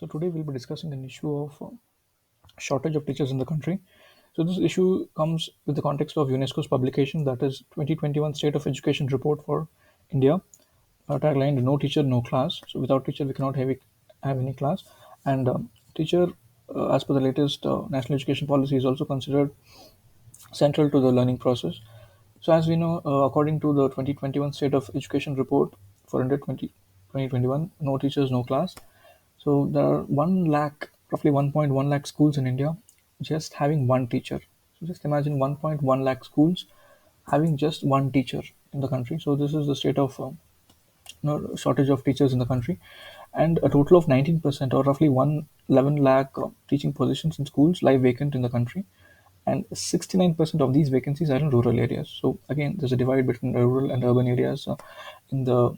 So today we'll be discussing an issue of shortage of teachers in the country. So this issue comes with the context of UNESCO's publication, that is 2021 State of Education Report for India, taglined "No teacher, no class." So without teacher, we cannot have any class. And teacher, as per the latest national education policy, is also considered central to the learning process. So, as we know, according to the 2021 State of Education Report for India 2021, no teachers, no class. So, there are 1 lakh, roughly 1.1 lakh schools in India just having one teacher. So, just imagine 1.1 lakh schools having just one teacher in the country. So, this is the state of shortage of teachers in the country. And a total of 19%, or roughly 111 lakh teaching positions in schools lie vacant in the country, and 69% of these vacancies are in rural areas. So again, there's a divide between rural and urban areas in the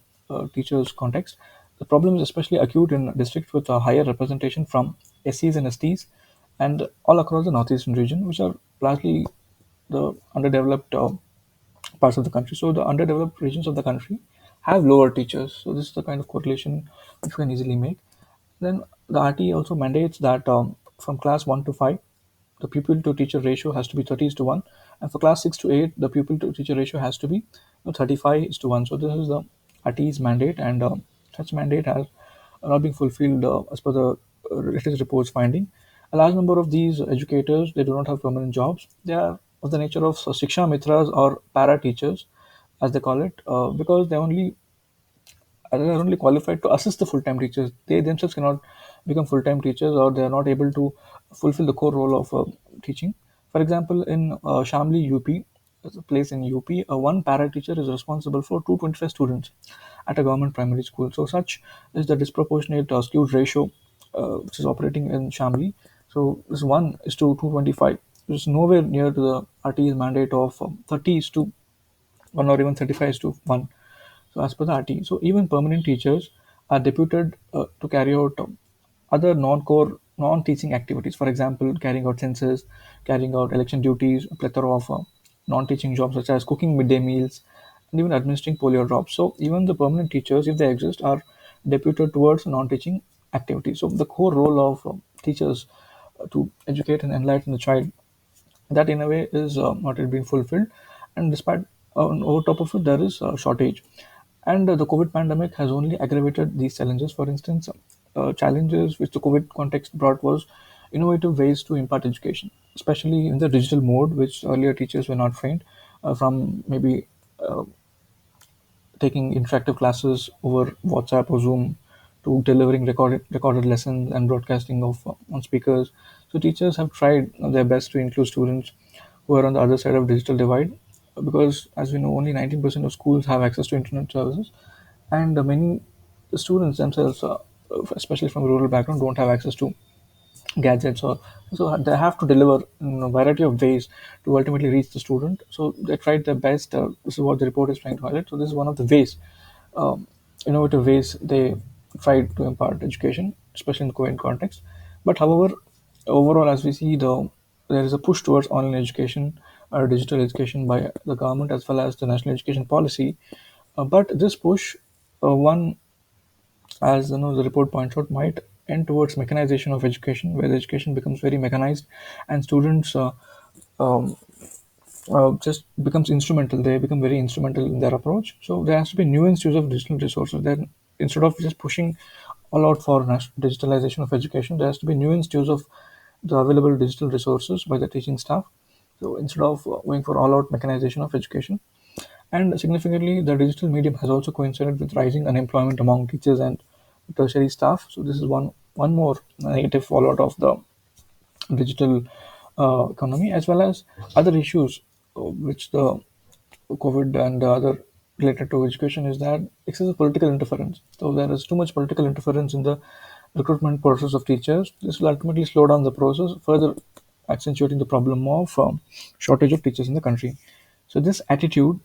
teachers context. The problem is especially acute in districts with a higher representation from SCs and STs, and all across the northeastern region, which are largely the underdeveloped parts of the country. So the underdeveloped regions of the country have lower teachers. So this is the kind of correlation which we can easily make. Then the RT also mandates that from class 1 to 5, the pupil to teacher ratio has to be 30 is to 1, and for class 6 to 8, the pupil to teacher ratio has to be 35 is to 1. So this is the RT's mandate, and such mandate has not been fulfilled as per the latest report's finding. A large number of these educators, they do not have permanent jobs. They are of the nature of Shiksha Mitras or para teachers, as they call it, because they are only qualified to assist the full-time teachers. They themselves cannot become full-time teachers, or they are not able to fulfill the core role of teaching. For example, in Shamli, UP, there's a place in UP, one para teacher is responsible for 225 students at a government primary school. So such is the disproportionate skewed ratio which is operating in Shamli. So this 1 is to 225, which is nowhere near to the RT's mandate of 30 is to 1, or even 35 is to 1. So as per the RT, so even permanent teachers are deputed to carry out other non-core, non-teaching activities. For example, carrying out census, carrying out election duties, a plethora of non-teaching jobs such as cooking midday meals, and even administering polio drops. So even the permanent teachers, if they exist, are deputed towards non-teaching activities. So the core role of teachers to educate and enlighten the child, that in a way is not yet being fulfilled, and despite over top of it there is a shortage, and the COVID pandemic has only aggravated these challenges. For instance, challenges which the COVID context brought was innovative ways to impart education, especially in the digital mode, which earlier teachers were not trained, from maybe uh, taking interactive classes over WhatsApp or Zoom to delivering recorded lessons and broadcasting of on speakers. So teachers have tried their best to include students who are on the other side of digital divide, because as we know, only 19% of schools have access to internet services, and many students themselves, especially from rural background, don't have access to gadgets, or so they have to deliver in a variety of ways to ultimately reach the student. So they tried their best. This is what the report is trying to highlight. So this is one of the ways, um, innovative ways they tried to impart education, especially in the COVID context. But however, overall, as we see, there is a push towards online education or digital education by the government as well as the national education policy. But this push, one, as the report points out, might end towards mechanization of education, where the education becomes very mechanized, and students um, just becomes instrumental. They become very instrumental in their approach. So there has to be nuanced use of digital resources. Then instead of just pushing all out for digitalization of education, there has to be nuanced use of the available digital resources by the teaching staff. So instead of going for all out mechanization of education, and significantly, the digital medium has also coincided with rising unemployment among teachers and tertiary staff. So this is one more negative fallout of the digital economy, as well as other issues which the COVID and the other related to education, is that excessive political interference. So there is too much political interference in the recruitment process of teachers. This will ultimately slow down the process, further accentuating the problem of shortage of teachers in the country. So this attitude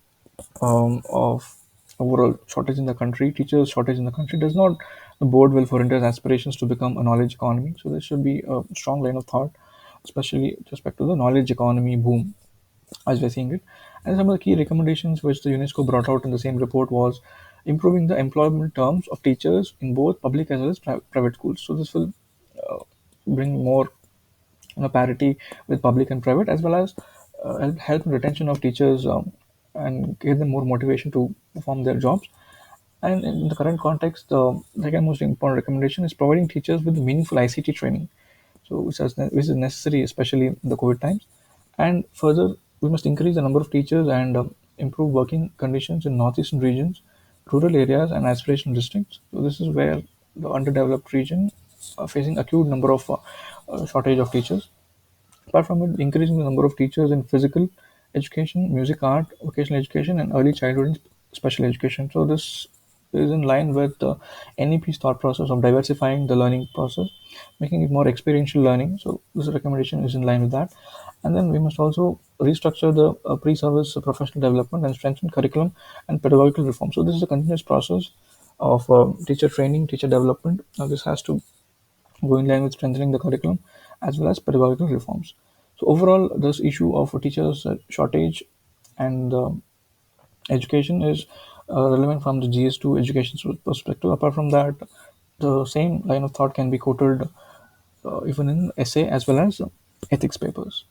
of overall shortage in the country, teachers shortage in the country, does not bode well for India's aspirations to become a knowledge economy. So there should be a strong line of thought, especially with respect to the knowledge economy boom as we're seeing it. And some of the key recommendations which the UNESCO brought out in the same report was improving the employment terms of teachers in both public as well as private schools. So this will bring more parity with public and private, as well as help in retention of teachers, and give them more motivation to perform their jobs. And in the current context, the second most important recommendation is providing teachers with meaningful ICT training, so which is necessary, especially in the COVID times. And further, we must increase the number of teachers and improve working conditions in northeastern regions, rural areas, and aspirational districts. So this is where the underdeveloped region are facing acute number of shortage of teachers. Apart from it, increasing the number of teachers in physical education, music, art, vocational education, and early childhood and special education. So this is in line with the NEP's thought process of diversifying the learning process, making it more experiential learning. So this recommendation is in line with that. And then we must also restructure the pre-service professional development and strengthen curriculum and pedagogical reform. So this is a continuous process of teacher training, teacher development. Now this has to go in line with strengthening the curriculum as well as pedagogical reforms. So overall, this issue of a teachers shortage and education is relevant from the GS2 education perspective. Apart from that, the same line of thought can be quoted even in essay as well as ethics papers.